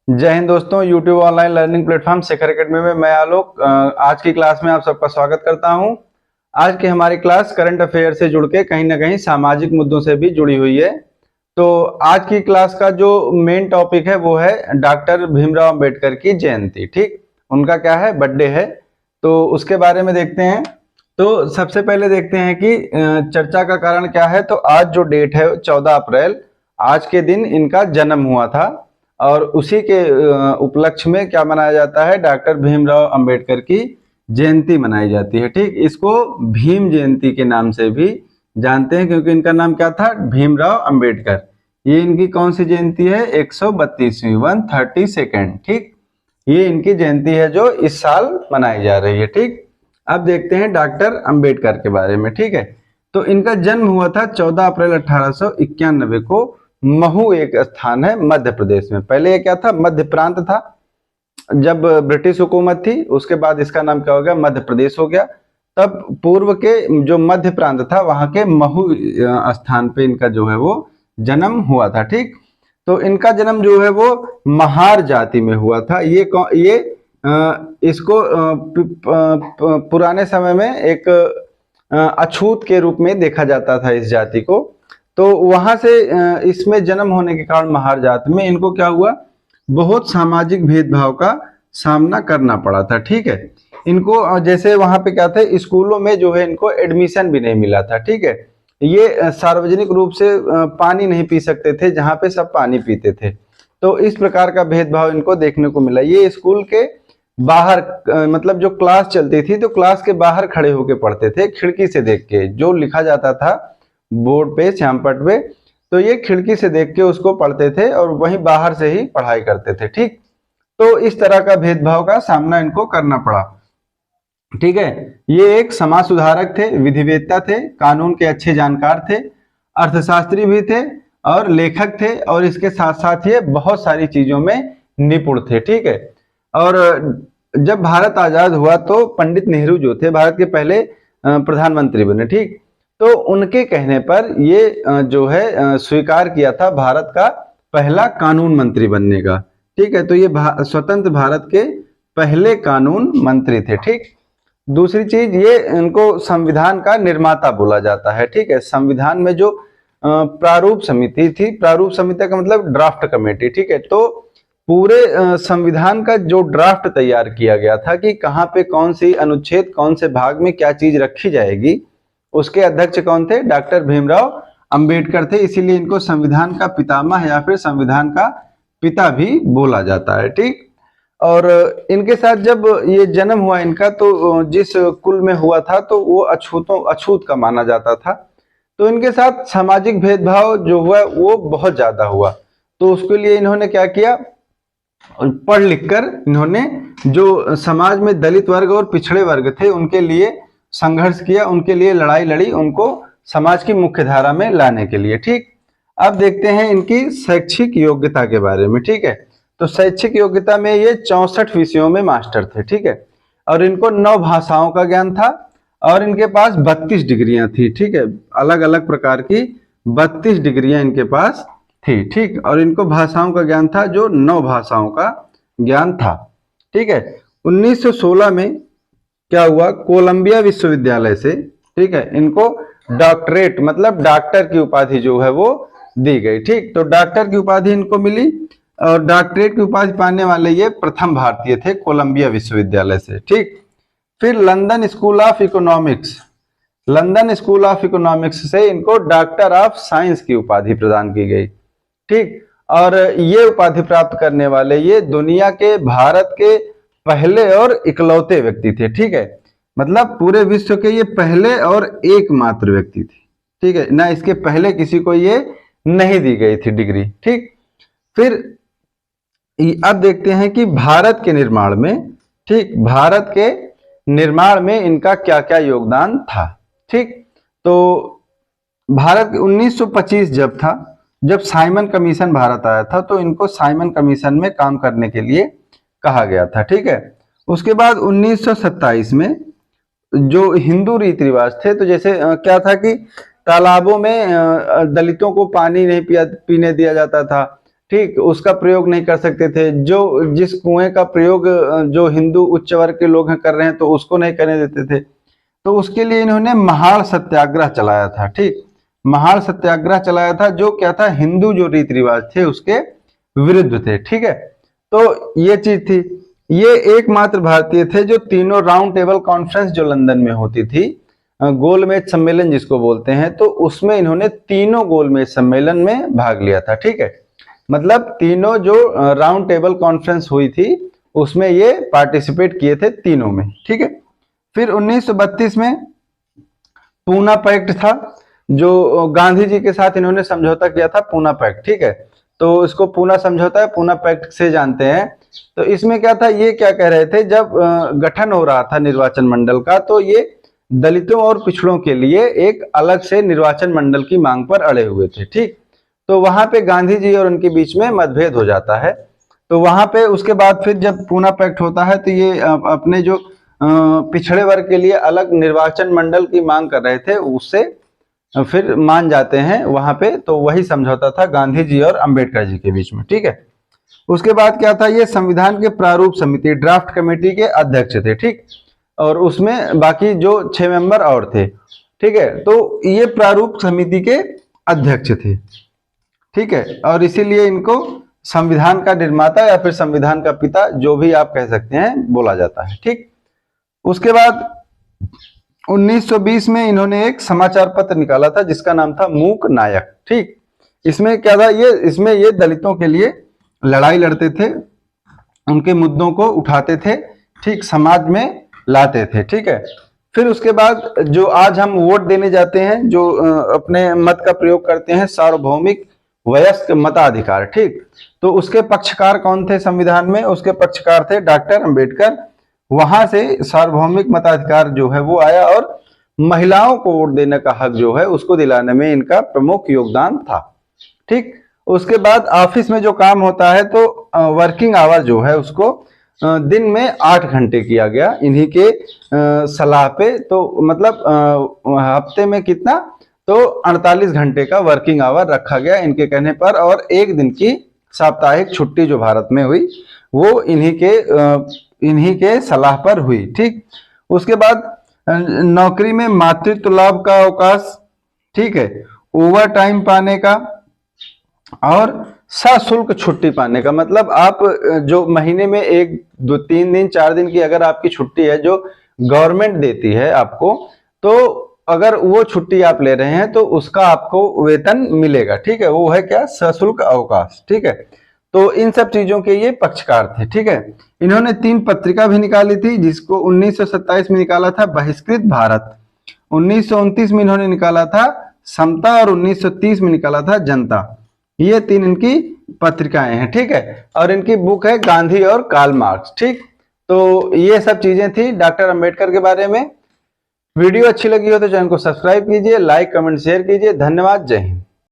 जय हिंद दोस्तों। YouTube online learning platform Shekhar academy में मैं आलोक आज की क्लास में आप सबका स्वागत करता हूं। आज की हमारी क्लास करंट अफेयर से जुड़ के कहीं ना कहीं सामाजिक मुद्दों से भी जुड़ी हुई है। तो आज की क्लास का जो मेन टॉपिक है वो है डॉक्टर भीमराव अंबेडकर की जयंती। ठीक, उनका क्या है, बर्थडे है, तो उसके बारे में देखते हैं। तो सबसे पहले देखते हैं कि चर्चा का कारण क्या है। तो आज जो डेट है 14 अप्रैल, आज के दिन इनका जन्म हुआ था और उसी के उपलक्ष्य में क्या मनाया जाता है, डॉक्टर भीमराव अंबेडकर की जयंती मनाई जाती है। ठीक, इसको भीम जयंती के नाम से भी जानते हैं क्योंकि इनका नाम क्या था, भीमराव अंबेडकर। ये इनकी कौन सी जयंती है, 132वीं 132nd। ठीक, ये इनकी जयंती है जो इस साल मनाई जा रही है। ठीक, अब देखते हैं डॉक्टर अंबेडकर के बारे में। ठीक है, तो इनका जन्म हुआ था 14 अप्रैल 1891 को। महू एक स्थान है मध्य प्रदेश में। पहले ये क्या था, मध्य प्रांत था। जब ब्रिटिश हुकूमत थी उसके बाद इसका नाम क्या हो गया, मध्य प्रदेश हो गया। तब पूर्व के जो मध्य प्रांत था वहां के महू स्थान पे इनका जो है वो जन्म हुआ था। ठीक, तो इनका जन्म जो है वो महार जाति में हुआ था। ये इसको पुराने समय में एक अछूत के रूप में देखा जाता था इस जाति को। तो वहां से इसमें जन्म होने के कारण महार जाति में इनको क्या हुआ, बहुत सामाजिक भेदभाव का सामना करना पड़ा था। ठीक है, इनको जैसे वहां पे क्या थे, स्कूलों में जो है इनको एडमिशन भी नहीं मिला था। ठीक है, ये सार्वजनिक रूप से पानी नहीं पी सकते थे जहां पे सब पानी पीते थे। तो इस प्रकार का भेदभाव इनको देखने को मिला। ये स्कूल के बाहर मतलब जो क्लास चलती थी तो क्लास के बाहर खड़े होके पढ़ते थे, खिड़की से देख के जो लिखा जाता था बोर्ड पे, श्यामपट पे, तो ये खिड़की से देख के उसको पढ़ते थे और वहीं बाहर से ही पढ़ाई करते थे। ठीक, तो इस तरह का भेदभाव का सामना इनको करना पड़ा। ठीक है, ये एक समाज सुधारक थे, विधिवेत्ता थे, कानून के अच्छे जानकार थे, अर्थशास्त्री भी थे और लेखक थे, और इसके साथ साथ ये बहुत सारी चीजों में निपुण थे। ठीक है, और जब भारत आजाद हुआ तो पंडित नेहरू जो थे भारत के पहले प्रधानमंत्री बने। ठीक, तो उनके कहने पर ये जो है स्वीकार किया था भारत का पहला कानून मंत्री बनने का। ठीक है, तो ये स्वतंत्र भारत के पहले कानून मंत्री थे। ठीक, दूसरी चीज, ये इनको संविधान का निर्माता बोला जाता है। ठीक है, संविधान में जो प्रारूप समिति थी, प्रारूप समिति का मतलब ड्राफ्ट कमेटी। ठीक है, तो पूरे संविधान का जो ड्राफ्ट तैयार किया गया था कि कहाँ पे कौन सी अनुच्छेद, कौन से भाग में क्या चीज रखी जाएगी, उसके अध्यक्ष कौन थे, डॉक्टर भीमराव अंबेडकर थे। इसीलिए इनको संविधान का पितामह या फिर संविधान का पिता भी बोला जाता है। ठीक, और इनके साथ जब ये जन्म हुआ इनका, तो जिस कुल में हुआ था तो वो अछूत का माना जाता था। तो इनके साथ सामाजिक भेदभाव जो हुआ वो बहुत ज्यादा हुआ। तो उसके लिए इन्होंने क्या किया, पढ़ लिख कर इन्होंने जो समाज में दलित वर्ग और पिछड़े वर्ग थे उनके लिए संघर्ष किया, उनके लिए लड़ाई लड़ी, उनको समाज की मुख्य धारा में लाने के लिए। ठीक, अब देखते हैं इनकी शैक्षिक योग्यता के बारे में। ठीक है, तो शैक्षिक योग्यता में ये 64 विषयों में मास्टर थे। ठीक है, और इनको 9 भाषाओं का ज्ञान था और इनके पास 32 डिग्रियां थी। ठीक है, अलग अलग प्रकार की 32 डिग्रियां इनके पास थी। ठीक, और इनको भाषाओं का ज्ञान था, जो 9 भाषाओं का ज्ञान था। ठीक है, 1916 में क्या हुआ, कोलंबिया विश्वविद्यालय से, ठीक है, इनको डॉक्टरेट मतलब डॉक्टर की उपाधि जो है वो दी गई। ठीक, तो डॉक्टर की उपाधि इनको मिली और डॉक्टरेट की उपाधि पाने वाले ये प्रथम भारतीय थे कोलंबिया विश्वविद्यालय से। ठीक, फिर London school of economics, London school of economics से इनको डॉक्टर ऑफ साइंस की उपाधि प्रदान की गई। ठीक, और ये उपाधि प्राप्त करने वाले ये दुनिया के, भारत के पहले और इकलौते व्यक्ति थे। ठीक है, मतलब पूरे विश्व के ये पहले और एकमात्र व्यक्ति थे। ठीक है ना, इसके पहले किसी को ये नहीं दी गई थी डिग्री। ठीक, फिर अब देखते हैं कि भारत के निर्माण में, ठीक, भारत के निर्माण में इनका क्या क्या योगदान था। ठीक, तो भारत 1925 जब था, जब साइमन कमीशन भारत आया था, तो इनको साइमन कमीशन में काम करने के लिए कहा गया था। ठीक है, उसके बाद 1927 में जो हिंदू रीति रिवाज थे, तो जैसे क्या था कि तालाबों में दलितों को पानी नहीं पीने दिया जाता था। ठीक, उसका प्रयोग नहीं कर सकते थे। जो जिस कुएं का प्रयोग जो हिंदू उच्च वर्ग के लोग हैं कर रहे हैं तो उसको नहीं करने देते थे। तो उसके लिए इन्होंने महाड़ सत्याग्रह चलाया था। ठीक, महाड़ सत्याग्रह चलाया था, जो क्या था, हिंदू जो रीति रिवाज थे उसके विरुद्ध थे। ठीक है, तो ये चीज थी। ये एकमात्र भारतीय थे जो तीनों राउंड टेबल कॉन्फ्रेंस जो लंदन में होती थी, गोलमेज सम्मेलन जिसको बोलते हैं, तो उसमें इन्होंने तीनों गोलमेज सम्मेलन में भाग लिया था। ठीक है, मतलब तीनों जो राउंड टेबल कॉन्फ्रेंस हुई थी उसमें ये पार्टिसिपेट किए थे तीनों में। ठीक है, फिर 1932 में पूना पैक्ट था, जो गांधी जी के साथ इन्होंने समझौता किया था, पूना पैक्ट। ठीक है, तो इसको पूना समझौता है, पूना पैक्ट से जानते हैं। तो इसमें क्या था, ये क्या कह रहे थे, जब गठन हो रहा था निर्वाचन मंडल का, तो ये दलितों और पिछड़ों के लिए एक अलग से निर्वाचन मंडल की मांग पर अड़े हुए थे। ठीक, तो वहां पे गांधी जी और उनके बीच में मतभेद हो जाता है। तो वहां पे उसके बाद फिर जब पूना पैक्ट होता है तो ये अपने जो पिछड़े वर्ग के लिए अलग निर्वाचन मंडल की मांग कर रहे थे, उससे फिर मान जाते हैं वहां पे। तो वही समझौता था गांधी जी और अंबेडकर जी के बीच में। ठीक है, उसके बाद क्या था, ये संविधान के प्रारूप समिति ड्राफ्ट कमेटी के अध्यक्ष थे। ठीक, और उसमें बाकी जो 6 मेंबर और थे। ठीक है, तो ये प्रारूप समिति के अध्यक्ष थे। ठीक है, और इसीलिए इनको संविधान का निर्माता या फिर संविधान का पिता, जो भी आप कह सकते हैं, बोला जाता है। ठीक, उसके बाद 1920 में इन्होंने एक समाचार पत्र निकाला था जिसका नाम था मूक नायक। ठीक, इसमें क्या था, इसमें ये दलितों के लिए लड़ाई लड़ते थे, उनके मुद्दों को उठाते थे, ठीक, समाज में लाते थे। ठीक है, फिर उसके बाद जो आज हम वोट देने जाते हैं, जो अपने मत का प्रयोग करते हैं, सार्वभौमिक वयस्क मताधिकार। ठीक, तो उसके पक्षकार कौन थे संविधान में, उसके पक्षकार थे डॉक्टर अंबेडकर। वहां से सार्वभौमिक मताधिकार जो है वो आया, और महिलाओं को वोट देने का हक जो है उसको दिलाने में इनका प्रमुख योगदान था। ठीक, उसके बाद ऑफिस में जो काम होता है, तो वर्किंग आवर जो है उसको दिन में 8 घंटे किया गया इन्हीं के सलाह पे। तो मतलब हफ्ते में कितना, तो 48 घंटे का वर्किंग आवर रखा गया इनके कहने पर, और एक दिन की साप्ताहिक छुट्टी जो भारत में हुई वो इन्हीं के सलाह पर हुई। ठीक, उसके बाद नौकरी में मातृत्व लाभ का अवकाश, ठीक है, ओवर टाइम पाने का, और सशुल्क छुट्टी पाने का। मतलब आप जो महीने में 1, 2, 3 दिन, 4 दिन की अगर आपकी छुट्टी है जो गवर्नमेंट देती है आपको, तो अगर वो छुट्टी आप ले रहे हैं तो उसका आपको वेतन मिलेगा। ठीक है, वो है क्या, सशुल्क अवकाश। ठीक है, तो इन सब चीजों के ये पक्षकार थे। ठीक है, इन्होंने 3 पत्रिका भी निकाली थी, जिसको 1927 में निकाला था बहिष्कृत भारत, 1929 में इन्होंने निकाला था समता, और 1930 में निकाला था जनता। ये 3 इनकी पत्रिकाएं हैं। ठीक है, और इनकी बुक है गांधी और कार्ल मार्क्स। ठीक, तो ये सब चीजें थी डॉक्टर अंबेडकर के बारे में। वीडियो अच्छी लगी हो तो चैनल को सब्सक्राइब कीजिए, लाइक, कमेंट, शेयर कीजिए। धन्यवाद, जय हिंद।